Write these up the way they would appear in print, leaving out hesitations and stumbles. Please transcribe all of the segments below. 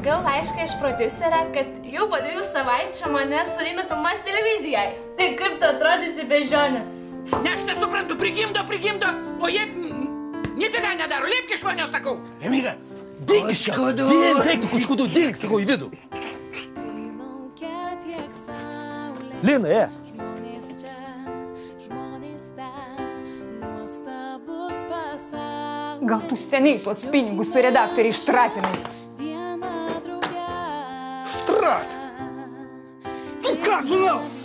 Gau laišką iš prodiuserio, kad jau po 2 savaičių mane sudina filmas televizijai. Tai kaip tu atrodysi bežionė? Ne, aš nesuprantu, prigimdo, o jie nifiga nedaro, liepk iš manęs, sakau. Emiga, dink iš čia. Dink, kučkudu, dink, sakau, į vidų. Lina, Gal tu seniai tuos pinigus su redaktoriai ištratinai? Štrat! Tu ką sunaus?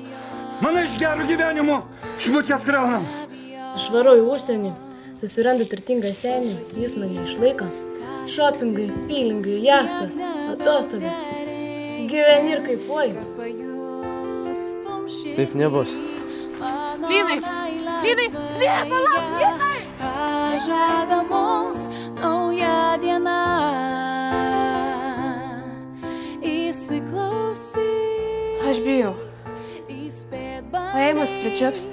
Mane iš gero gyvenimo šmutės kraunam. Išvarau į užsienį, susirandu turtingą senį, jis mane išlaiko. Šopingai, pilingai, jachtas, atostogas. Gyveni ir kaifuoji. Taip nebus. Linai! Palauk, Linai! Žada mums nauja diena. Įsiklausyk. Aš bijau. Paėmus pričiaps.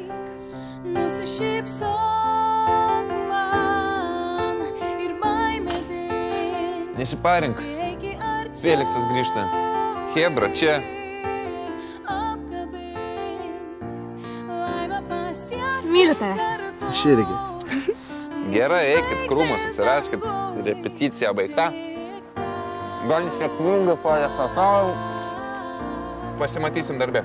Nusišypsok man ir baimė ding. Nesiparink. Feliksas grįžta. Hebra, čia. Myliu tave. Aš irgi. Gerai, eikit, krūmas atsiraskit, repeticija baigta. Gal sėkmingai paliekau. Pasimatysim darbe.